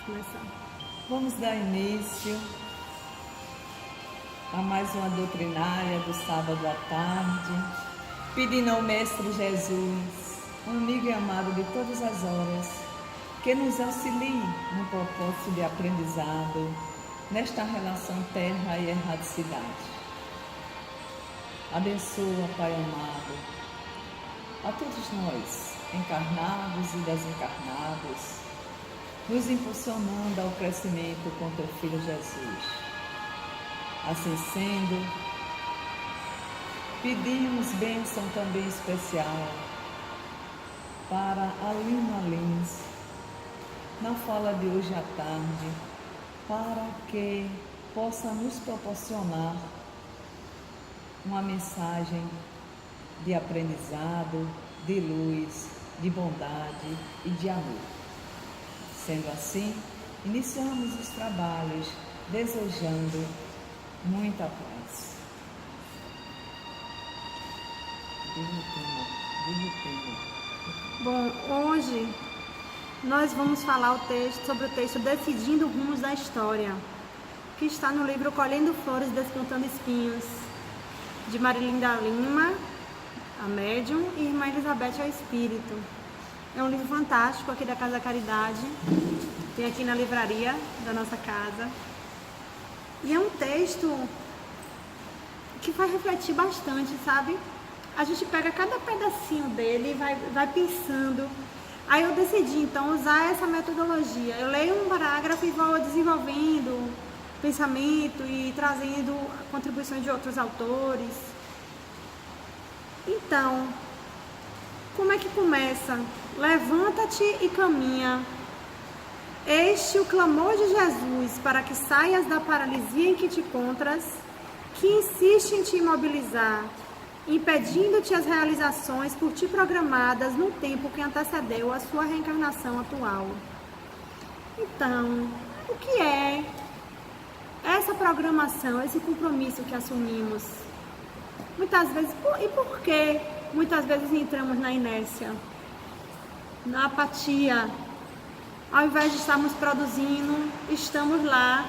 começar. Vamos dar início a mais uma doutrinária do sábado à tarde, pedindo ao Mestre Jesus, um amigo e amado de todas as horas, que nos auxilie no propósito de aprendizado nesta relação terra e erradicidade. Abençoa, Pai amado, a todos nós, encarnados e desencarnados, nos impulsionando ao crescimento com teu Filho Jesus. Assim sendo, pedimos bênção também especial para a Lina Lins, na fala de hoje à tarde, para que possa nos proporcionar uma mensagem de aprendizado, de luz, de bondade e de amor. Sendo assim, iniciamos os trabalhos desejando muita paz. Bom, hoje nós vamos falar sobre o texto Decidindo Rumos da História, que está no livro Colhendo Flores, Despontando Espinhos, de Marilinda Lima, a médium, e Irmã Elizabeth, ao Espírito. É um livro fantástico aqui da Casa da Caridade, tem aqui na livraria da nossa casa. E é um texto que vai refletir bastante, sabe? A gente pega cada pedacinho dele e vai pensando. Aí eu decidi, então, usar essa metodologia. Eu leio um parágrafo e vou desenvolvendo pensamento e trazendo contribuições de outros autores. Então, como é que começa? Levanta-te e caminha. Este o clamor de Jesus para que saias da paralisia em que te encontras, que insiste em te imobilizar, impedindo-te as realizações por ti programadas no tempo que antecedeu a sua reencarnação atual. Então, o que é essa programação, esse compromisso que assumimos? Muitas vezes, e por que muitas vezes entramos na inércia, na apatia? Ao invés de estarmos produzindo, estamos lá,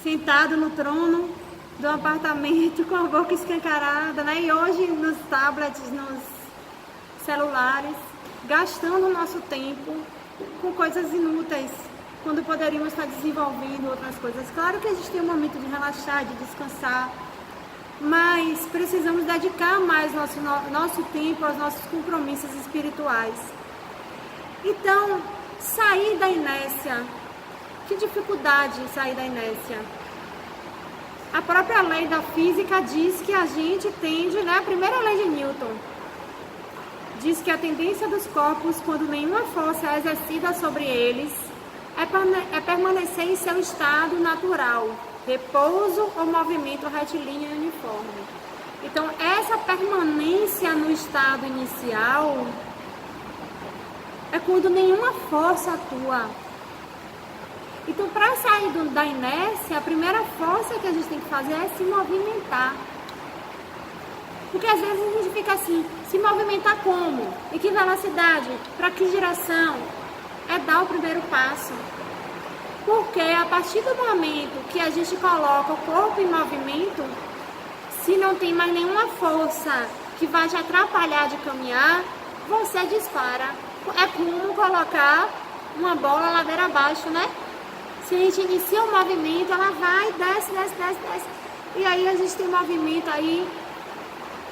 sentados no trono do apartamento com a boca escancarada, né? E hoje nos tablets, nos celulares, gastando o nosso tempo com coisas inúteis, quando poderíamos estar desenvolvendo outras coisas. Claro que existe um momento de relaxar, de descansar, mas precisamos dedicar mais nosso tempo aos nossos compromissos espirituais. Então, sair da inércia. Que dificuldade sair da inércia? A própria lei da física diz que a gente tende, né? A primeira lei de Newton diz que a tendência dos corpos, quando nenhuma força é exercida sobre eles, é permanecer em seu estado natural, repouso ou movimento retilíneo e uniforme. Então, essa permanência no estado inicial é quando nenhuma força atua. Então, para sair da inércia, a primeira força que a gente tem que fazer é se movimentar. Porque às vezes a gente fica assim, se movimentar como? Em que velocidade? Para que direção? É dar o primeiro passo. Porque a partir do momento que a gente coloca o corpo em movimento, se não tem mais nenhuma força que vai te atrapalhar de caminhar, você dispara. É como colocar uma bola ladeira abaixo, né? Se a gente inicia o movimento, ela vai, desce. E aí a gente tem movimento aí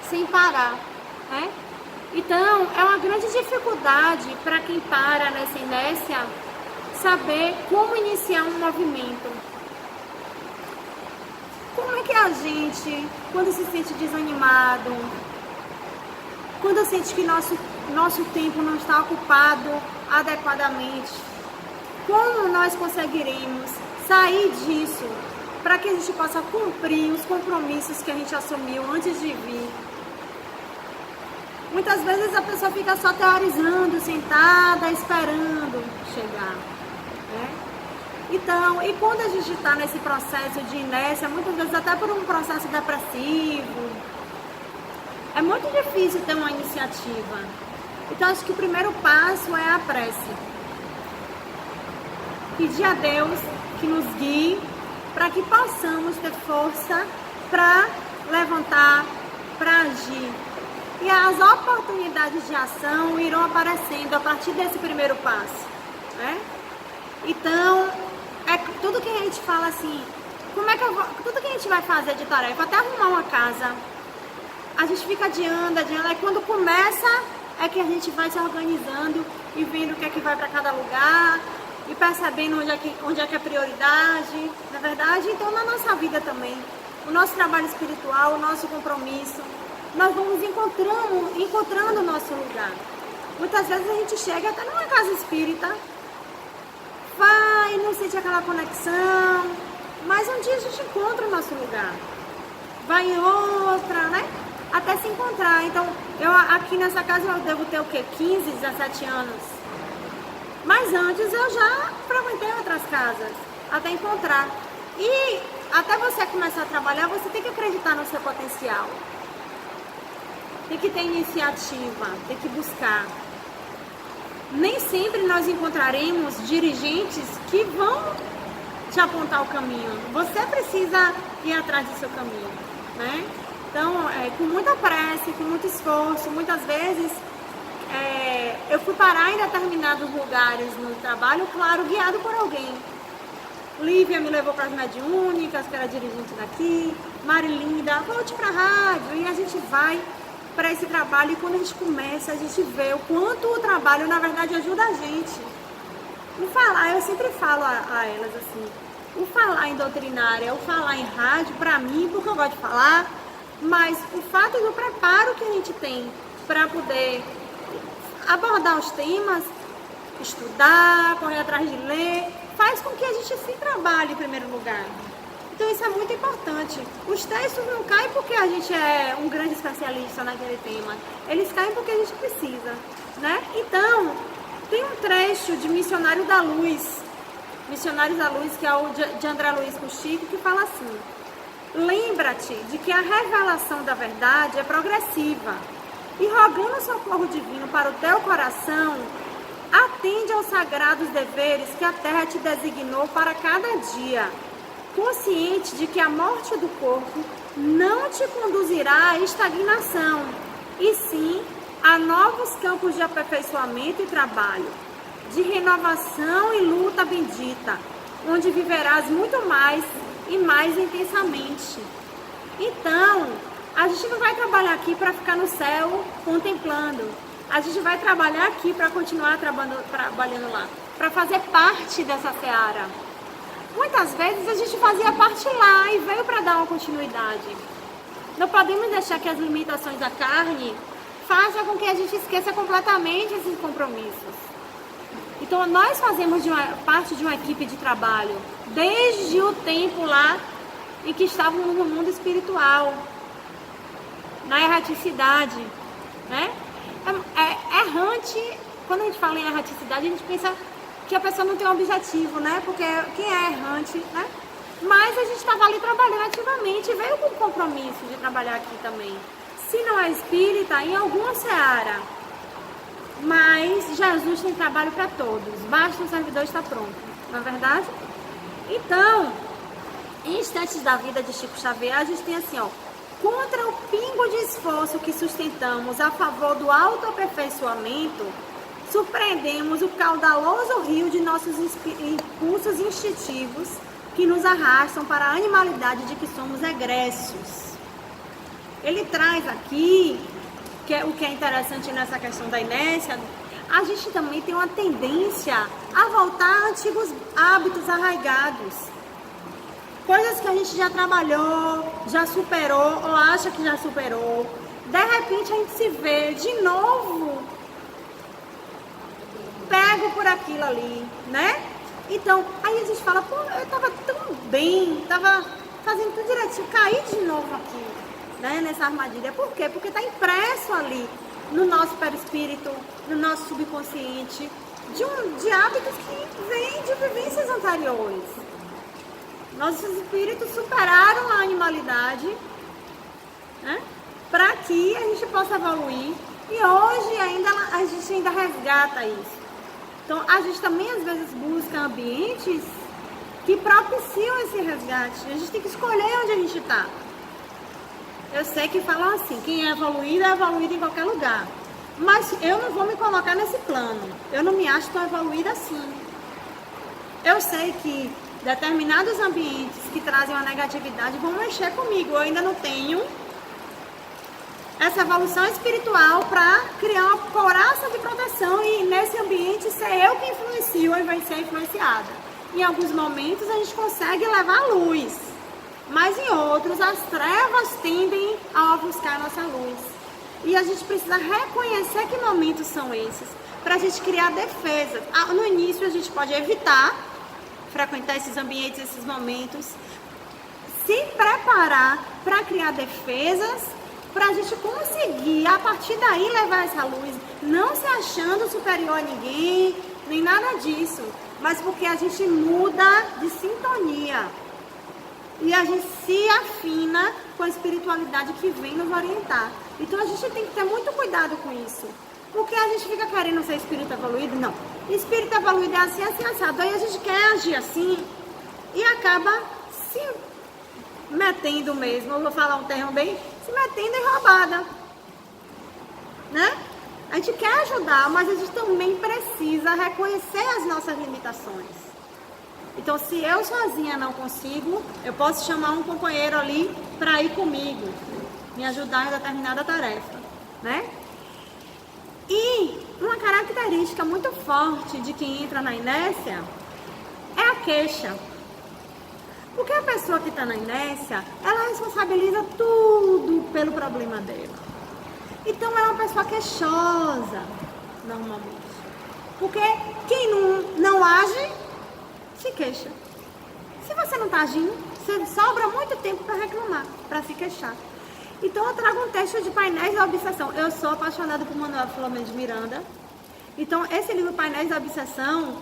sem parar, né? Então, é uma grande dificuldade para quem para nessa inércia saber como iniciar um movimento. Como é que a gente, quando se sente desanimado, quando sente que nosso tempo não está ocupado adequadamente, como nós conseguiremos sair disso para que a gente possa cumprir os compromissos que a gente assumiu antes de vir? Muitas vezes a pessoa fica só teorizando, sentada, esperando chegar, né? Então, e quando a gente está nesse processo de inércia, muitas vezes até por um processo depressivo, é muito difícil ter uma iniciativa. Então, acho que o primeiro passo é a prece. pedir a Deus que nos guie para que possamos ter força para levantar, para agir. E as oportunidades de ação irão aparecendo a partir desse primeiro passo, né? Então, tudo que a gente fala assim, tudo que a gente vai fazer de tarefa, até arrumar uma casa, a gente fica adiando, aí quando começa é que a gente vai se organizando e vendo o que é que vai para cada lugar e percebendo onde é que é prioridade, na verdade. Então, na nossa vida também, o nosso trabalho espiritual, o nosso compromisso, nós vamos encontrando o nosso lugar. Muitas vezes a gente chega até numa casa espírita, vai, não sente aquela conexão, mas um dia a gente encontra o nosso lugar. Vai em outra, né? Até se encontrar. Então, eu aqui nessa casa eu devo ter o quê? 15, 17 anos. Mas antes eu já frequentei outras casas, até encontrar. E até você começar a trabalhar, você tem que acreditar no seu potencial. Tem que ter iniciativa, tem que buscar. Nem sempre nós encontraremos dirigentes que vão te apontar o caminho. Você precisa ir atrás do seu caminho, né? Então, com muita pressa, com muito esforço, muitas vezes eu fui parar em determinados lugares no trabalho, claro, guiado por alguém. Lívia me levou para as mediúnicas, que era dirigente daqui. Marilinda, volte para a rádio. E a gente vai para esse trabalho e quando a gente começa, a gente vê o quanto o trabalho, na verdade, ajuda a gente. O falar, eu sempre falo a elas assim, o falar em doutrinária, o falar em rádio, para mim, porque eu gosto de falar, mas o fato do preparo que a gente tem para poder abordar os temas, estudar, correr atrás de ler, faz com que a gente se trabalhe em primeiro lugar. Então isso é muito importante. Os textos não caem porque a gente é um grande especialista naquele tema. Eles caem porque a gente precisa, né? Então, tem um trecho de Missionários da Luz, que é o de André Luiz com Chico, que fala assim: lembra-te de que a revelação da verdade é progressiva e rogando socorro divino para o teu coração, atende aos sagrados deveres que a terra te designou para cada dia, consciente de que a morte do corpo não te conduzirá à estagnação, e sim a novos campos de aperfeiçoamento e trabalho, de renovação e luta bendita, onde viverás muito mais e mais intensamente. Então, a gente não vai trabalhar aqui para ficar no céu contemplando. A gente vai trabalhar aqui para continuar trabalhando lá, para fazer parte dessa seara. Muitas vezes a gente fazia parte lá e veio para dar uma continuidade. Não podemos deixar que as limitações da carne façam com que a gente esqueça completamente esses compromissos. Então nós fazemos parte de uma equipe de trabalho desde o tempo lá em que estávamos no mundo espiritual, na erraticidade, né? Errante, quando a gente fala em erraticidade, a gente pensa que a pessoa não tem um objetivo, né? Porque quem é errante, né? Mas a gente estava ali trabalhando ativamente, veio com o compromisso de trabalhar aqui também. Se não é espírita, em alguma seara. Mas Jesus tem trabalho para todos, basta o servidor estar pronto, não é verdade? Então, em Instantes da Vida de Chico Xavier, a gente tem assim, ó: contra o pingo de esforço que sustentamos a favor do autoaperfeiçoamento, surpreendemos o caudaloso rio de nossos impulsos instintivos que nos arrastam para a animalidade de que somos egressos. Ele traz aqui, o que é interessante nessa questão da inércia, a gente também tem uma tendência a voltar a antigos hábitos arraigados. Coisas que a gente já trabalhou, já superou, ou acha que já superou. De repente a gente se vê de novo pego por aquilo ali, né? Então, aí a gente fala, pô, eu tava tão bem, tava fazendo tudo direitinho, caí de novo aqui, né, nessa armadilha. Por quê? Porque tá impresso ali no nosso perispírito, no nosso subconsciente, de hábitos que vêm de vivências anteriores. Nossos espíritos superaram a animalidade, né, para que a gente possa evoluir. E hoje a gente ainda resgata isso. Então, a gente também às vezes busca ambientes que propiciam esse resgate. A gente tem que escolher onde a gente está. Eu sei que falam assim, quem é evoluído em qualquer lugar. Mas eu não vou me colocar nesse plano. Eu não me acho tão evoluída assim. Eu sei que determinados ambientes que trazem uma negatividade vão mexer comigo. Eu ainda não tenho essa evolução espiritual para criar uma couraça de proteção e nesse ambiente ser eu que influencio ao invés de ser influenciada. Em alguns momentos a gente consegue levar luz, mas em outros as trevas tendem a ofuscar a nossa luz. E a gente precisa reconhecer que momentos são esses, para a gente criar defesas. No início a gente pode evitar frequentar esses ambientes, esses momentos, se preparar para criar defesas, para a gente conseguir, a partir daí, levar essa luz, não se achando superior a ninguém, nem nada disso, mas porque a gente muda de sintonia e a gente se afina com a espiritualidade que vem nos orientar. Então a gente tem que ter muito cuidado com isso, porque a gente fica querendo ser espírito evoluído. Não, espírito evoluído é assim, assim, assado. Aí a gente quer agir assim e acaba se metendo mesmo, eu vou falar um termo bem, se metendo em roubada, né? A gente quer ajudar, mas a gente também precisa reconhecer as nossas limitações. Então, se eu sozinha não consigo, eu posso chamar um companheiro ali para ir comigo, me ajudar em determinada tarefa, né? E uma característica muito forte de quem entra na inércia é a queixa. Porque a pessoa que está na inércia, ela responsabiliza tudo pelo problema dela. Então, é uma pessoa queixosa, normalmente. Porque quem não age, se queixa. Se você não está agindo, você sobra muito tempo para reclamar, para se queixar. Então, eu trago um texto de Painéis da Obsessão. Eu sou apaixonada por Manuel Filomeno de Miranda. Então, esse livro, Painéis da Obsessão,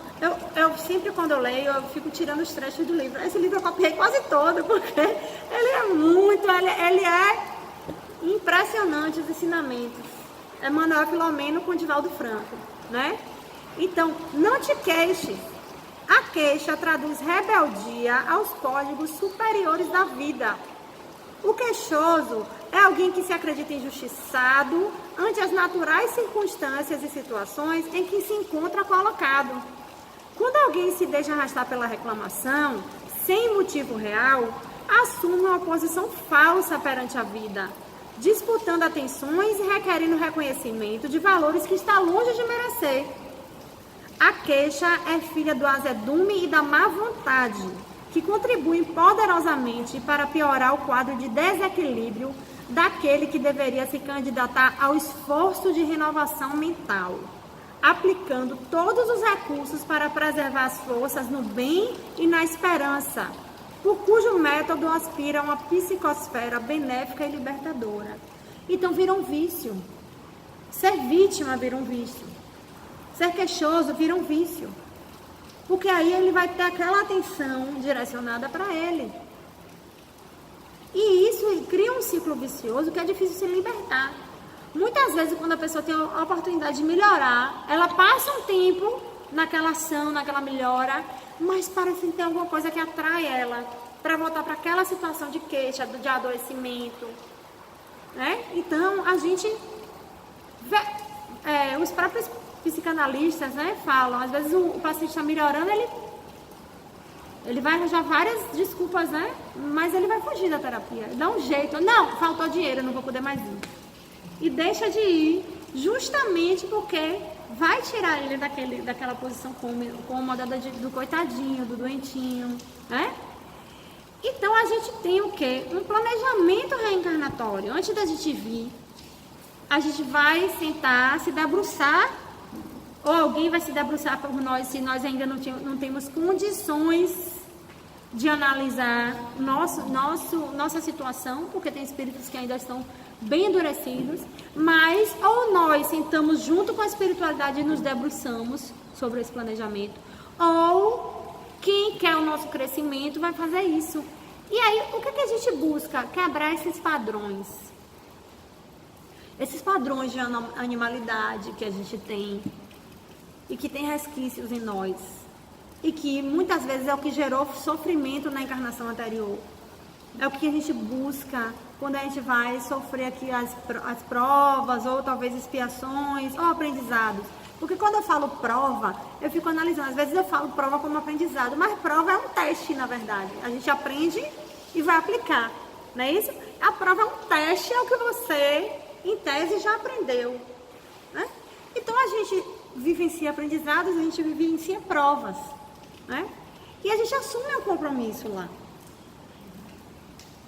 eu sempre, quando eu leio, eu fico tirando os trechos do livro. Esse livro eu copiei quase todo, porque ele é impressionante os ensinamentos. É Manuel Filomeno com Divaldo Franco, né? Então, não te queixes. A queixa traduz rebeldia aos códigos superiores da vida. O queixoso é alguém que se acredita injustiçado ante as naturais circunstâncias e situações em que se encontra colocado. Quando alguém se deixa arrastar pela reclamação, sem motivo real, assume uma posição falsa perante a vida, disputando atenções e requerendo reconhecimento de valores que está longe de merecer. A queixa é filha do azedume e da má vontade, que contribuem poderosamente para piorar o quadro de desequilíbrio daquele que deveria se candidatar ao esforço de renovação mental, aplicando todos os recursos para preservar as forças no bem e na esperança, por cujo método aspira a uma psicosfera benéfica e libertadora. Então vira um vício. Ser vítima vira um vício. Ser queixoso vira um vício. Porque aí ele vai ter aquela atenção direcionada para ele. E isso cria um ciclo vicioso que é difícil se libertar. Muitas vezes, quando a pessoa tem a oportunidade de melhorar, ela passa um tempo naquela ação, naquela melhora, mas parece que tem alguma coisa que atrai ela para voltar para aquela situação de queixa, de adoecimento, né? Então, a gente vê, os próprios psicanalistas, né, falam, às vezes o paciente está melhorando, ele vai arranjar várias desculpas, né, mas ele vai fugir da terapia, dá um jeito, não, faltou dinheiro, eu não vou poder mais ir. E deixa de ir justamente porque vai tirar ele daquela posição cômoda do coitadinho, do doentinho, né? Então a gente tem o quê? Um planejamento reencarnatório. Antes da gente vir, a gente vai sentar, se debruçar, ou alguém vai se debruçar por nós, se nós ainda não temos condições de analisar nossa situação, porque tem espíritos que ainda estão bem endurecidos, mas ou nós sentamos junto com a espiritualidade e nos debruçamos sobre esse planejamento, ou quem quer o nosso crescimento vai fazer isso. E aí, o que a gente busca? Quebrar esses padrões. Esses padrões de animalidade que a gente tem. e que tem resquícios em nós, e que muitas vezes é o que gerou sofrimento na encarnação anterior. É o que a gente busca quando a gente vai sofrer aqui as provas, ou talvez expiações, ou aprendizados. Porque quando eu falo prova, eu fico analisando. Às vezes eu falo prova como aprendizado, mas prova é um teste, na verdade. A gente aprende e vai aplicar, não é isso? A prova é um teste, é o que você, em tese, já aprendeu, né? Então a gente vivencia aprendizados, a gente vivencia provas, né? E a gente assume um compromisso lá.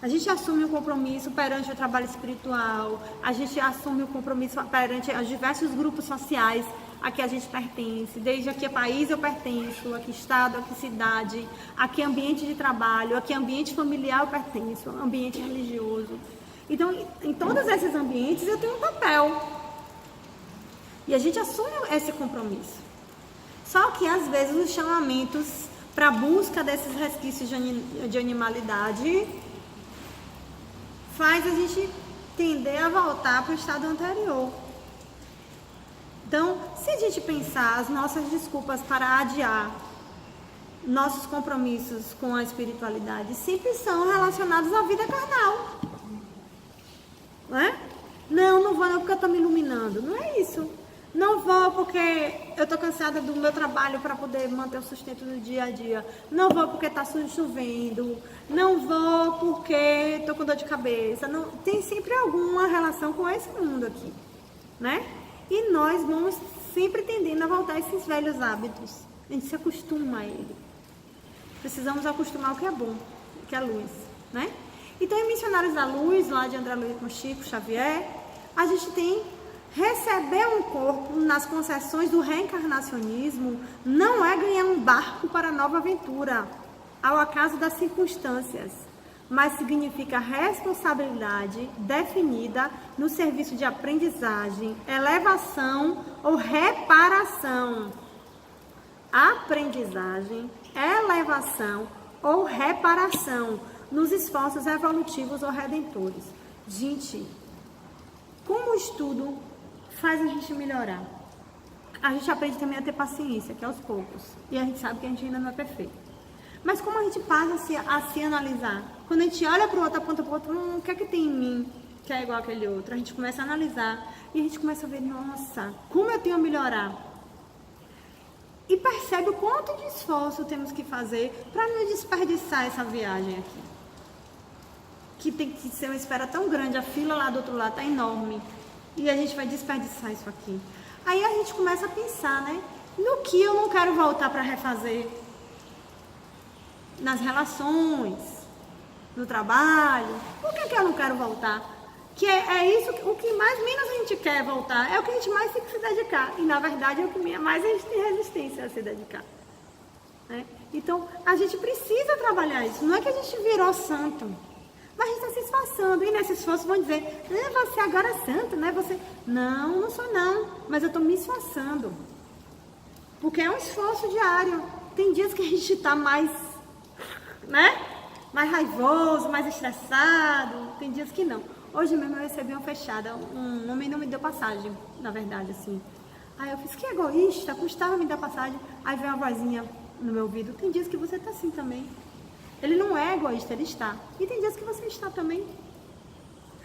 A gente assume o compromisso perante o trabalho espiritual, a gente assume o compromisso perante os diversos grupos sociais a que a gente pertence, desde a que país eu pertenço, a que estado, a que cidade, a que ambiente de trabalho, a que ambiente familiar eu pertenço, ambiente religioso. Então, em todos esses ambientes eu tenho um papel. E a gente assume esse compromisso. Só que, às vezes, os chamamentos para a busca desses resquícios de animalidade faz a gente tender a voltar para o estado anterior. Então, se a gente pensar as nossas desculpas para adiar nossos compromissos com a espiritualidade, sempre são relacionados à vida carnal. Não é? Não vou não porque eu estou me iluminando. Não é isso. Não vou porque eu estou cansada do meu trabalho para poder manter o sustento no dia a dia. Não vou porque está chovendo. Não vou porque estou com dor de cabeça. Não, tem sempre alguma relação com esse mundo aqui, né? E nós vamos sempre tendendo a voltar a esses velhos hábitos. A gente se acostuma a ele. Precisamos acostumar o que é bom, que é a luz, né? Então, em Missionários da Luz, lá de André Luiz com Chico Xavier, a gente tem receber um corpo nas concessões do reencarnacionismo não é ganhar um barco para nova aventura, ao acaso das circunstâncias, mas significa responsabilidade definida no serviço de aprendizagem, elevação ou reparação. Aprendizagem, elevação ou reparação nos esforços evolutivos ou redentores. Gente, como o estudo faz a gente melhorar? A gente aprende também a ter paciência, que é aos poucos. E a gente sabe que a gente ainda não é perfeito. Mas como a gente passa a se analisar? Quando a gente olha para o outro, aponta para o outro, o que é que tem em mim que é igual àquele outro? A gente começa a analisar e a gente começa a ver, nossa, como eu tenho a melhorar? E percebe o quanto de esforço temos que fazer para não desperdiçar essa viagem aqui. Que tem que ser uma espera tão grande, a fila lá do outro lado está enorme. E a gente vai desperdiçar isso aqui. Aí a gente começa a pensar, né? No que eu não quero voltar para refazer. Nas relações, no trabalho. Por que eu não quero voltar? Que é isso, o que mais menos a gente quer voltar. É o que a gente mais tem que se dedicar. E na verdade é o que mais a gente tem resistência a se dedicar. Né? Então a gente precisa trabalhar isso. Não é que a gente virou santo. Mas a gente está se esforçando. E nesse esforço vão dizer, você agora é santo, né? Você... Não sou não. Mas eu estou me esforçando. Porque é um esforço diário. Tem dias que a gente está mais, né? Mais raivoso, mais estressado. Tem dias que não. Hoje mesmo eu recebi uma fechada. Um homem não me deu passagem, na verdade, assim. Aí eu fiz, que egoísta, custava me dar passagem. Aí veio uma vozinha no meu ouvido. Tem dias que você está assim também. Ele não é egoísta, ele está. E tem dias que você está também.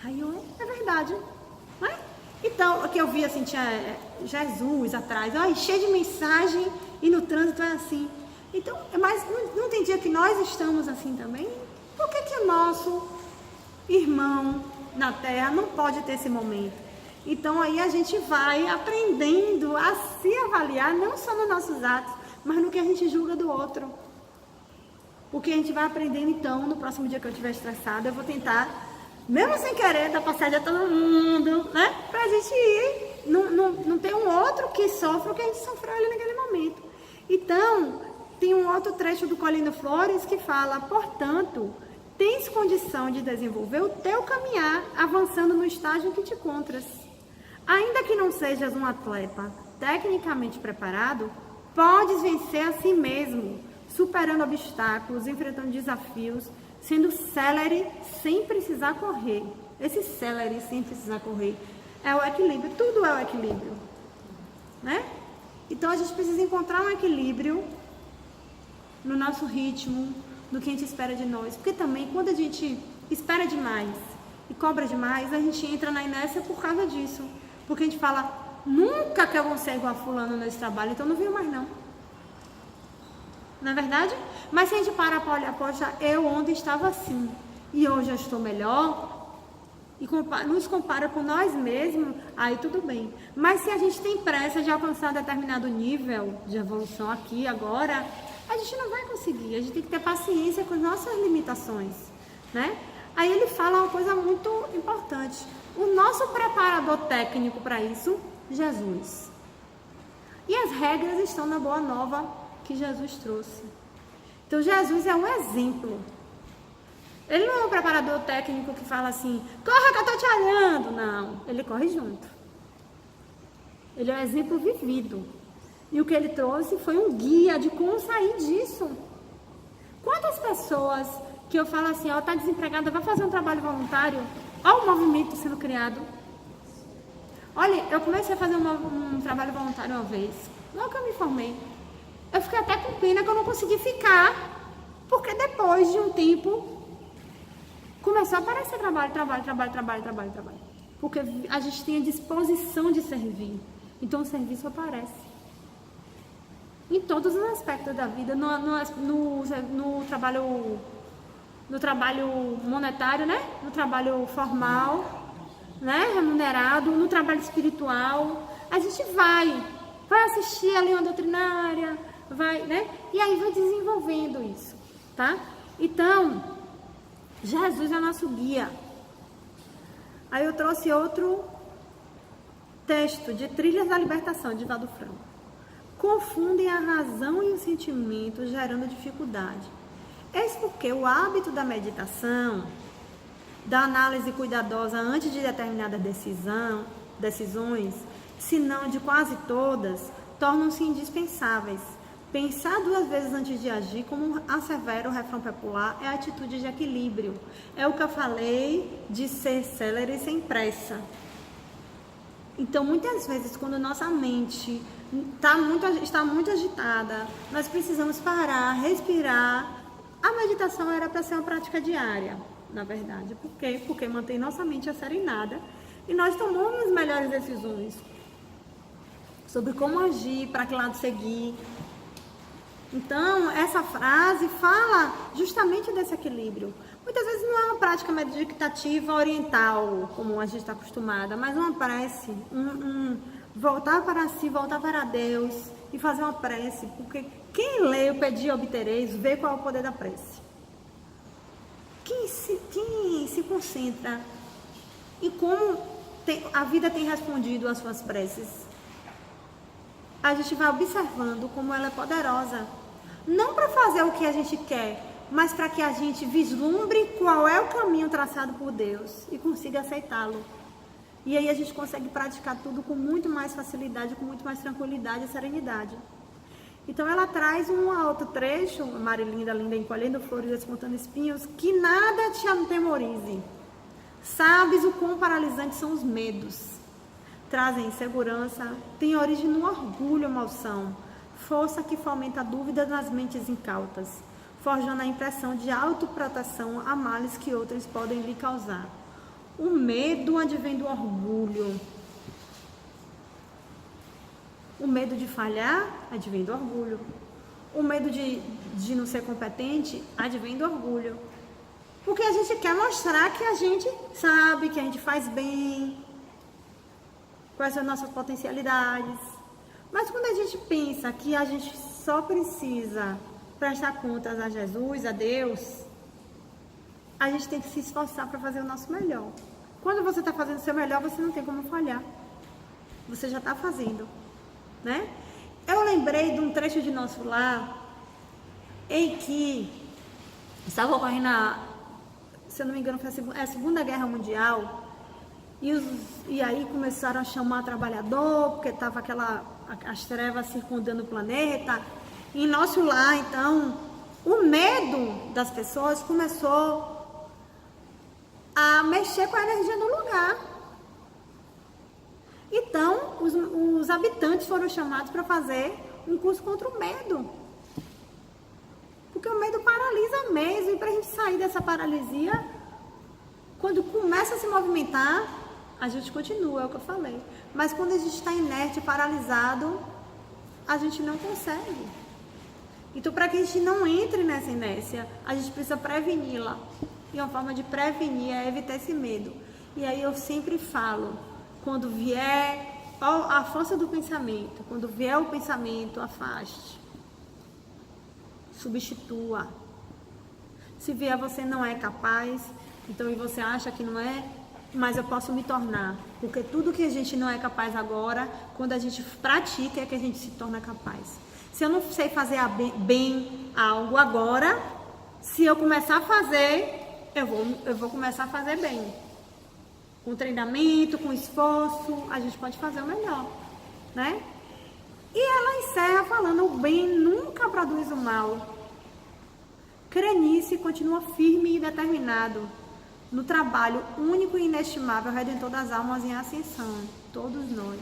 Aí eu, é verdade. Não é? Então, o que eu vi assim, tinha Jesus atrás, cheio de mensagem, e no trânsito é assim. Então, mas não tem dia que nós estamos assim também? Por que o nosso irmão na Terra não pode ter esse momento? Então, aí a gente vai aprendendo a se avaliar, não só nos nossos atos, mas no que a gente julga do outro. Porque a gente vai aprendendo, então, no próximo dia que eu estiver estressada, eu vou tentar, mesmo sem querer, dar passagem a todo mundo, né? Pra gente ir, não ter um outro que sofra o que a gente sofreu ali naquele momento. Então, tem um outro trecho do Colino Flores que fala, portanto, tens condição de desenvolver o teu caminhar, avançando no estágio em que te encontras. Ainda que não sejas um atleta tecnicamente preparado, podes vencer a si mesmo, superando obstáculos, enfrentando desafios, sendo célere sem precisar correr. Esse célere sem precisar correr é o equilíbrio, tudo é o equilíbrio, né? Então a gente precisa encontrar um equilíbrio no nosso ritmo, no que a gente espera de nós. Porque também quando a gente espera demais e cobra demais, a gente entra na inércia por causa disso. Porque a gente fala, nunca que eu vou ser igual a fulano nesse trabalho, então não venho mais não. Não é verdade? Mas se a gente parar para olhar, poxa, eu ontem estava assim e hoje eu estou melhor, e nos compara com nós mesmos, aí tudo bem. Mas se a gente tem pressa de alcançar determinado nível de evolução aqui, agora, a gente não vai conseguir. A gente tem que ter paciência com as nossas limitações, né? Aí ele fala uma coisa muito importante. O nosso preparador técnico para isso, Jesus. E as regras estão na boa nova que Jesus trouxe. Então Jesus é um exemplo. Ele não é um preparador técnico que fala assim, corra que eu tô te olhando. Não, ele corre junto. Ele é um exemplo vivido. E o que ele trouxe foi um guia de como sair disso. Quantas pessoas que eu falo assim, ó, tá desempregada, vai fazer um trabalho voluntário? Olha o movimento sendo criado. Olha, eu comecei a fazer um trabalho voluntário uma vez, logo que eu me formei. Eu fiquei até com pena que eu não consegui ficar, porque depois de um tempo começou a aparecer trabalho. Porque a gente tem a disposição de servir. Então o serviço aparece. Em todos os aspectos da vida, no trabalho monetário, né? No trabalho formal, né? Remunerado, no trabalho espiritual. A gente vai assistir ali uma doutrinária, né? E aí vai desenvolvendo isso, tá? Então, Jesus é nosso guia. Aí eu trouxe outro texto de Trilhas da Libertação, de Valdo Franco. Confundem a razão e o sentimento, gerando dificuldade. Eis porque o hábito da meditação, da análise cuidadosa antes de determinadas decisões, se não de quase todas, tornam-se indispensáveis. Pensar 2 vezes antes de agir, como assevera o refrão popular, é a atitude de equilíbrio. É o que eu falei de ser célere sem pressa. Então, muitas vezes, quando nossa mente está muito agitada, nós precisamos parar, respirar. A meditação era para ser uma prática diária, na verdade. Por quê? Porque mantém nossa mente asserenada e nós tomamos as melhores decisões sobre como agir, para que lado seguir. Então, essa frase fala justamente desse equilíbrio. Muitas vezes não é uma prática meditativa oriental, como a gente está acostumada, mas uma prece, voltar para si, voltar para Deus e fazer uma prece. Porque quem lê o Pedi e Obtereis, vê qual é o poder da prece. Quem se concentra em como a vida tem respondido às suas preces, a gente vai observando como ela é poderosa. Não para fazer o que a gente quer, mas para que a gente vislumbre qual é o caminho traçado por Deus e consiga aceitá-lo. E aí a gente consegue praticar tudo com muito mais facilidade, com muito mais tranquilidade e serenidade. Então ela traz um outro trecho, Marilinda, linda, encolhendo flores, despontando espinhos, que nada te atemorize. Sabes o quão paralisantes são os medos. Trazem insegurança, têm origem no orgulho, malsão. Força que fomenta a dúvida nas mentes incautas, forjando a impressão de autoproteção a males que outros podem lhe causar. O medo advém do orgulho. O medo de falhar advém do orgulho. O medo de não ser competente advém do orgulho. Porque a gente quer mostrar que a gente sabe, que a gente faz bem, quais são as nossas potencialidades. Mas quando a gente pensa que a gente só precisa prestar contas a Jesus, a Deus, a gente tem que se esforçar para fazer o nosso melhor. Quando você está fazendo o seu melhor, você não tem como falhar. Você já está fazendo, né? Eu lembrei de um trecho de Nosso Lar em que estava ocorrendo, se eu não me engano, foi a Segunda Guerra Mundial. E aí começaram a chamar trabalhador, porque estava as trevas circundando o planeta. E em Nosso Lar, então, o medo das pessoas começou a mexer com a energia do lugar. Então, os habitantes foram chamados para fazer um curso contra o medo. Porque o medo paralisa mesmo. E para a gente sair dessa paralisia, quando começa a se movimentar, a gente continua, é o que eu falei. Mas quando a gente está inerte, paralisado, a gente não consegue. Então, para que a gente não entre nessa inércia, a gente precisa preveni-la. E uma forma de prevenir é evitar esse medo. E aí eu sempre falo, quando vier a força do pensamento, quando vier o pensamento, afaste. Substitua. Se vier você não é capaz, então e você acha que não é, mas eu posso me tornar. Porque tudo que a gente não é capaz agora, quando a gente pratica é que a gente se torna capaz. Se eu não sei fazer bem algo agora, se eu começar a fazer, eu vou começar a fazer bem. Com treinamento, com esforço, a gente pode fazer o melhor, né? E ela encerra falando, o bem nunca produz o mal. Crê nisso e continua firme e determinado no trabalho único e inestimável, Redentor das almas em ascensão, todos nós.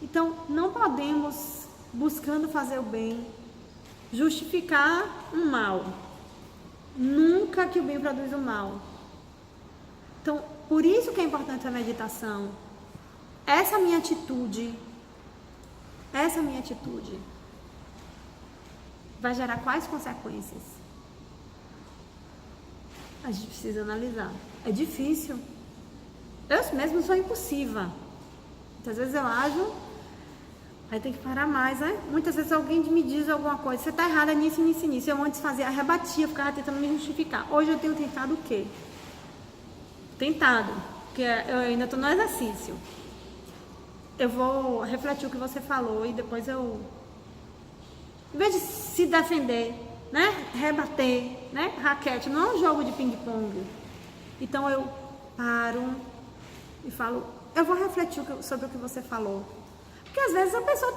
Então, não podemos, buscando fazer o bem, justificar um mal. Nunca que o bem produz o mal. Então, por isso que é importante a meditação. Essa minha atitude vai gerar quais consequências? A gente precisa analisar. É difícil. Eu mesmo sou impulsiva. Muitas vezes eu ajo, aí tem que parar mais, né? Muitas vezes alguém me diz alguma coisa, você tá errada nisso, nisso, nisso. Eu antes fazia, rebatia, ficava tentando me justificar. Hoje eu tenho tentado o quê? Tentado, porque eu ainda estou no exercício. Eu vou refletir o que você falou e depois eu, em vez de se defender, né, rebater, né, raquete, não é um jogo de ping-pong. Então eu paro e falo, eu vou refletir sobre o que você falou. Porque às vezes a pessoa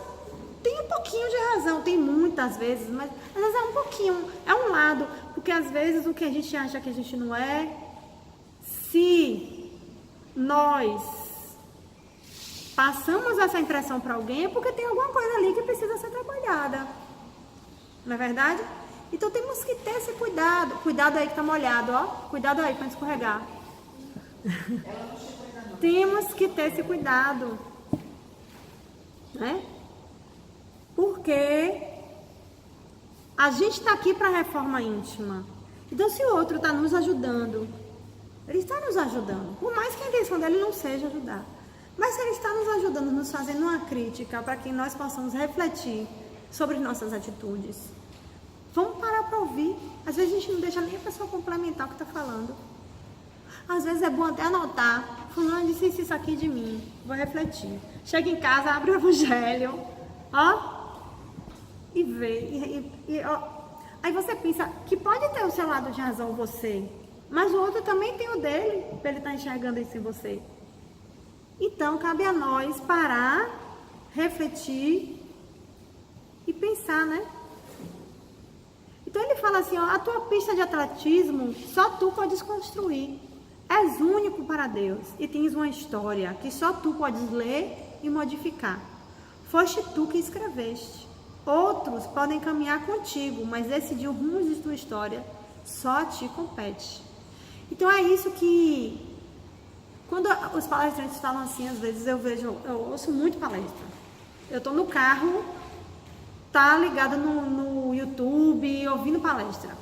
tem um pouquinho de razão, tem muitas vezes, mas às vezes é um pouquinho, é um lado, porque às vezes o que a gente acha que a gente não é, se nós passamos essa impressão para alguém, é porque tem alguma coisa ali que precisa ser trabalhada. Não é verdade? Então temos que ter esse cuidado. Cuidado aí que tá molhado, ó. Cuidado aí para não escorregar. Temos que ter esse cuidado. Né? Porque a gente está aqui para reforma íntima. Então se o outro está nos ajudando, ele está nos ajudando, por mais que a intenção dele não seja ajudar. Mas se ele está nos ajudando, nos fazendo uma crítica para que nós possamos refletir sobre nossas atitudes, vamos parar para ouvir. Às vezes a gente não deixa nem a pessoa complementar o que está falando. Às vezes é bom até anotar. Fulano disse isso aqui de mim, vou refletir. Chega em casa, abre o evangelho, ó, e vê. Ó. Aí você pensa que pode ter o seu lado de razão você, mas o outro também tem o dele, para ele estar enxergando isso em você. Então, cabe a nós parar, refletir e pensar, né? Então, ele fala assim, ó, a tua pista de atletismo, só tu podes construir. És único para Deus e tens uma história que só tu podes ler e modificar. Foste tu que escreveste. Outros podem caminhar contigo, mas decidir o rumo de tua história só a ti compete. Então, é isso que... Quando os palestrantes falam assim, às vezes eu ouço muito palestra. Eu estou no carro, tá ligado no YouTube, ouvindo palestra.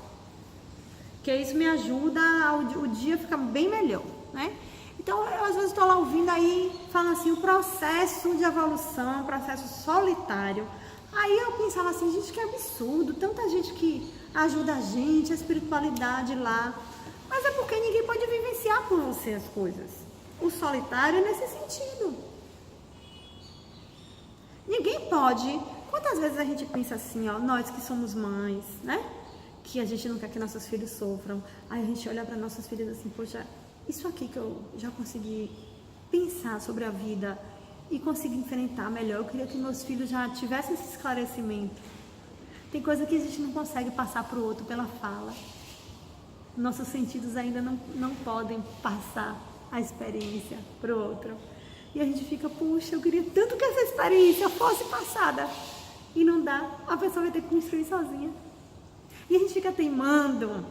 Que isso me ajuda, o dia fica bem melhor, né? Então, eu às vezes estou lá ouvindo aí, falando assim, o processo de evolução, processo solitário. Aí eu pensava assim, gente, que absurdo, tanta gente que ajuda a gente, a espiritualidade lá. Mas é porque ninguém pode vivenciar por você as coisas. O solitário é nesse sentido. Ninguém pode. Quantas vezes a gente pensa assim, ó, nós que somos mães, né? Que a gente não quer que nossos filhos sofram. Aí a gente olha para nossos filhos assim, poxa, isso aqui que eu já consegui pensar sobre a vida e conseguir enfrentar melhor. Eu queria que meus filhos já tivessem esse esclarecimento. Tem coisa que a gente não consegue passar para o outro pela fala. Nossos sentidos ainda não podem passar a experiência para o outro. E a gente fica, puxa, eu queria tanto que essa experiência fosse passada. E não dá, a pessoa vai ter que construir sozinha. E a gente fica teimando,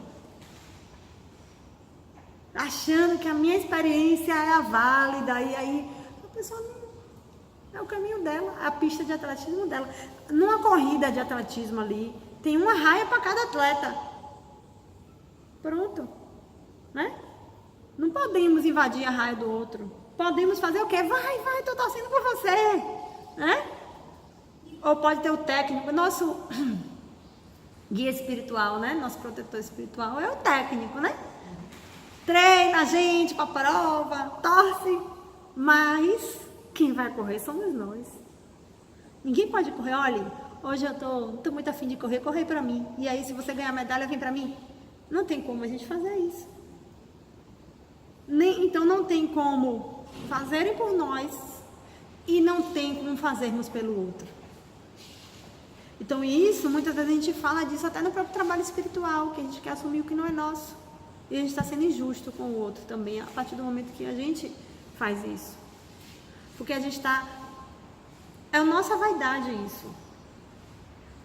achando que a minha experiência é a válida. E aí a pessoa não é o caminho dela, a pista de atletismo dela. Numa corrida de atletismo ali, tem uma raia para cada atleta. Pronto, né? Não podemos invadir a raia do outro. Podemos fazer o quê? Vai, tô torcendo por você, né? Ou pode ter o técnico, nosso guia espiritual, né? Nosso protetor espiritual é o técnico, né? Treina a gente para prova, torce, mas quem vai correr somos nós. Ninguém pode correr, olha, hoje eu tô muito afim de correr para mim. E aí, se você ganhar medalha, vem para mim. Não tem como a gente fazer isso. Então não tem como fazerem por nós e não tem como fazermos pelo outro. Então isso, muitas vezes a gente fala disso até no próprio trabalho espiritual, que a gente quer assumir o que não é nosso. E a gente está sendo injusto com o outro também, a partir do momento que a gente faz isso. Porque a gente está... É a nossa vaidade isso.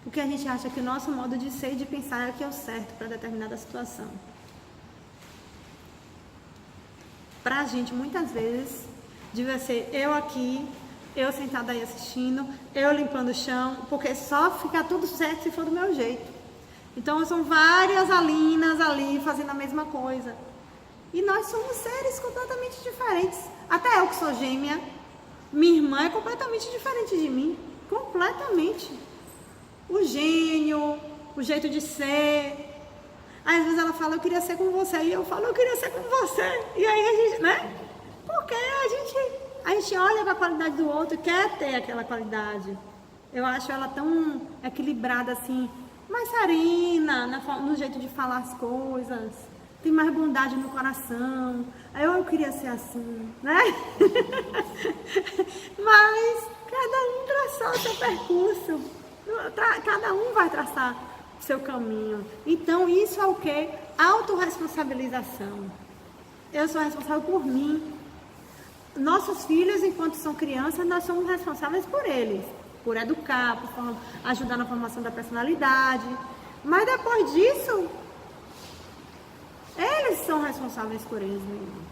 Porque a gente acha que o nosso modo de ser e de pensar é o que é o certo para determinada situação. Pra gente, muitas vezes, devia ser eu aqui, eu sentada aí assistindo, eu limpando o chão, porque só fica tudo certo se for do meu jeito. Então, são várias Alinas ali fazendo a mesma coisa. E nós somos seres completamente diferentes. Até eu que sou gêmea, minha irmã é completamente diferente de mim. Completamente. O gênio, o jeito de ser. Às vezes ela fala, eu queria ser com você. E eu falo, eu queria ser com você. E aí a gente, né? Porque a gente olha para a qualidade do outro e quer ter aquela qualidade. Eu acho ela tão equilibrada assim, mais serena, no jeito de falar as coisas. Tem mais bondade no coração. Aí eu queria ser assim, né? Mas cada um traçou o seu percurso. Cada um vai traçar o seu caminho. Então isso é o quê? Autorresponsabilização. Eu sou responsável por mim. Nossos filhos, enquanto são crianças, nós somos responsáveis por eles. Por educar, por ajudar na formação da personalidade. Mas depois disso, eles são responsáveis por eles mesmos,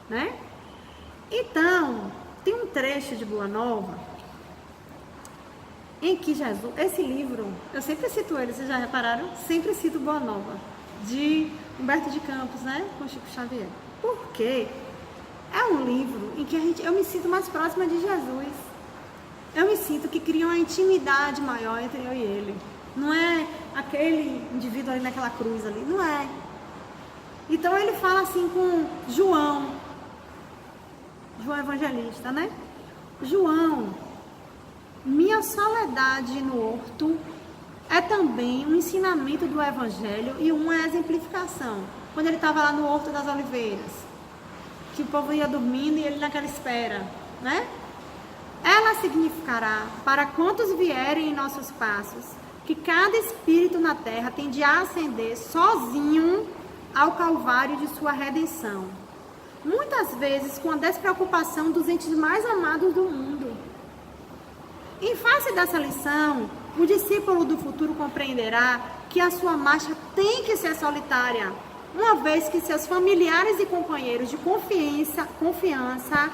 né? Então, tem um trecho de Boa Nova em que Jesus, esse livro, eu sempre cito ele, vocês já repararam? Sempre cito Boa Nova, de Humberto de Campos, né? Com Chico Xavier. Por quê? É um livro em que eu me sinto mais próxima de Jesus. Eu me sinto que cria uma intimidade maior entre eu e ele. Não é aquele indivíduo ali naquela cruz ali, não é. Então ele fala assim com João Evangelista, né? João, minha soledade no horto é também um ensinamento do Evangelho e uma exemplificação. Quando ele estava lá no Horto das Oliveiras, que o povo ia dormindo e ele naquela espera, né? Ela significará, para quantos vierem em nossos passos, que cada espírito na terra tende a ascender sozinho ao calvário de sua redenção. Muitas vezes com a despreocupação dos entes mais amados do mundo. Em face dessa lição, o discípulo do futuro compreenderá que a sua marcha tem que ser solitária, uma vez que seus familiares e companheiros de confiança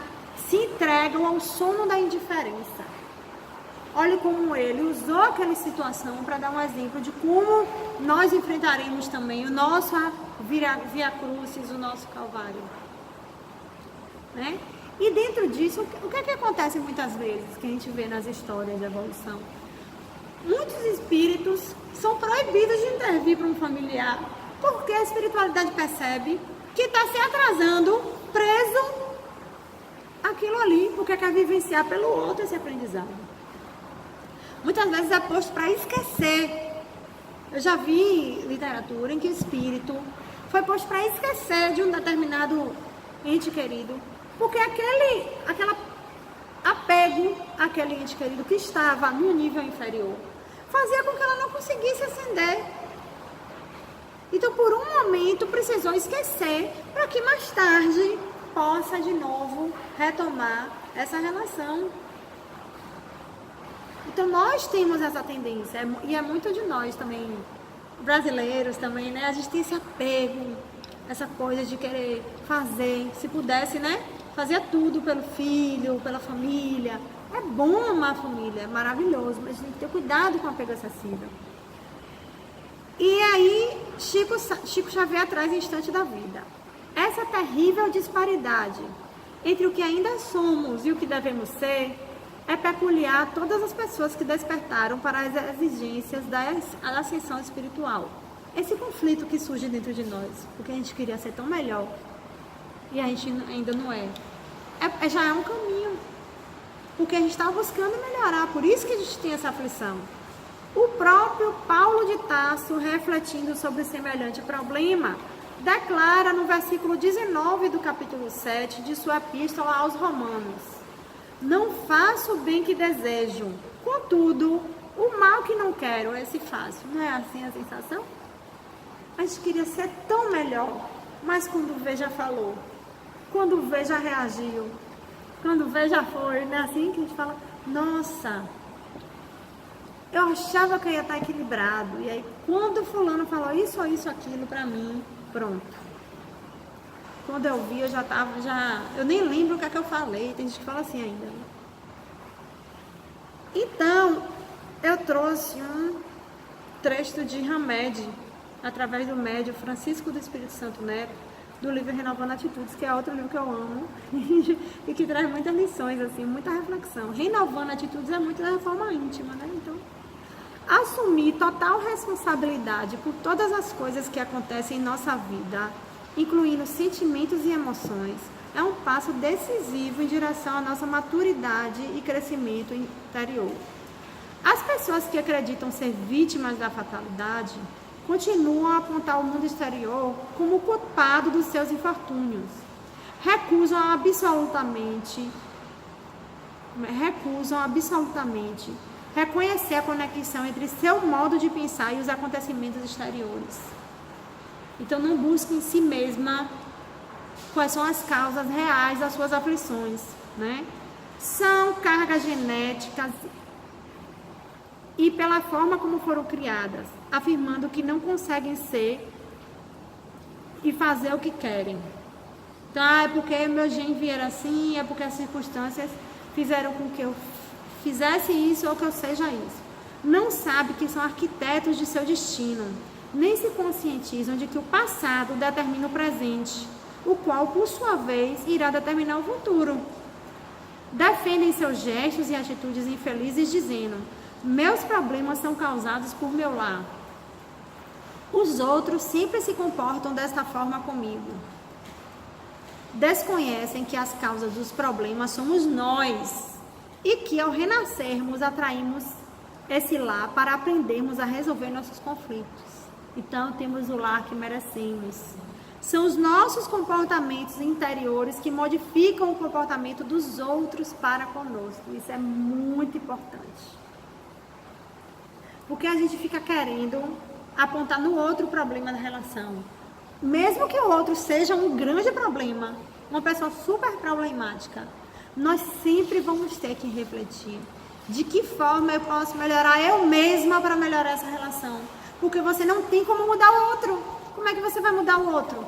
se entregam ao sono da indiferença. Olha como ele usou aquela situação para dar um exemplo de como nós enfrentaremos também o nosso Via Crucis, o nosso Calvário. Né? E dentro disso, o que é que acontece muitas vezes que a gente vê nas histórias de evolução? Muitos espíritos são proibidos de intervir para um familiar, porque a espiritualidade percebe que está se atrasando, preso aquilo ali, porque quer vivenciar pelo outro esse aprendizado. Muitas vezes é posto para esquecer. Eu já vi literatura em que o espírito foi posto para esquecer de um determinado ente querido, porque aquele apego àquele ente querido que estava no nível inferior fazia com que ela não conseguisse ascender. Então, por um momento, precisou esquecer para que mais tarde possa de novo retomar essa relação. Então nós temos essa tendência, e é muito de nós também, brasileiros também, né? A gente tem esse apego, essa coisa de querer fazer, se pudesse, né? Fazia tudo pelo filho, pela família. É bom amar a família, é maravilhoso, mas a gente tem que ter cuidado com o apego excessivo. E aí, Chico Xavier traz o instante da vida. Essa terrível disparidade entre o que ainda somos e o que devemos ser é peculiar a todas as pessoas que despertaram para as exigências da ascensão espiritual. Esse conflito que surge dentro de nós, porque a gente queria ser tão melhor e a gente ainda não é. Já é um caminho, porque a gente está buscando melhorar, por isso que a gente tem essa aflição. O próprio Paulo de Tarso, refletindo sobre semelhante problema, declara no versículo 19 do capítulo 7 de sua epístola aos Romanos: não faço o bem que desejo, contudo, o mal que não quero, esse faço. Não é assim a sensação? A gente queria ser tão melhor, mas quando vê já falou, quando vê já reagiu, quando vê já foi, não é assim que a gente fala? Nossa, eu achava que eu ia estar equilibrado, e aí quando fulano falou isso ou isso, aquilo pra mim, pronto. Quando eu vi, eu eu nem lembro o que é que eu falei, tem gente que fala assim ainda. Então, eu trouxe um trecho de Hamed, através do médium Francisco do Espírito Santo Neto, do livro Renovando Atitudes, que é outro livro que eu amo, e que traz muitas lições, assim, muita reflexão. Renovando Atitudes é muito da reforma íntima, né? Então, assumir total responsabilidade por todas as coisas que acontecem em nossa vida, incluindo sentimentos e emoções, é um passo decisivo em direção à nossa maturidade e crescimento interior. As pessoas que acreditam ser vítimas da fatalidade continuam a apontar o mundo exterior como culpado dos seus infortúnios. Recusam absolutamente reconhecer a conexão entre seu modo de pensar e os acontecimentos exteriores. Então não busca em si mesma quais são as causas reais das suas aflições, né? São cargas genéticas e pela forma como foram criadas, afirmando que não conseguem ser e fazer o que querem. Então, é porque meu gene vier assim, é porque as circunstâncias fizeram com que eu fizesse isso ou que eu seja isso. Não sabe que são arquitetos de seu destino, nem se conscientizam de que o passado determina o presente, o qual, por sua vez, irá determinar o futuro. Defendem seus gestos e atitudes infelizes dizendo: meus problemas são causados por meu lar. Os outros sempre se comportam desta forma comigo. Desconhecem que as causas dos problemas somos nós e que ao renascermos atraímos esse lar para aprendermos a resolver nossos conflitos. Então temos o lar que merecemos. São os nossos comportamentos interiores que modificam o comportamento dos outros para conosco. Isso é muito importante. Porque a gente fica querendo apontar no outro problema da relação. Mesmo que o outro seja um grande problema, uma pessoa super problemática, nós sempre vamos ter que refletir de que forma eu posso melhorar eu mesma para melhorar essa relação. Porque você não tem como mudar o outro. Como é que você vai mudar o outro?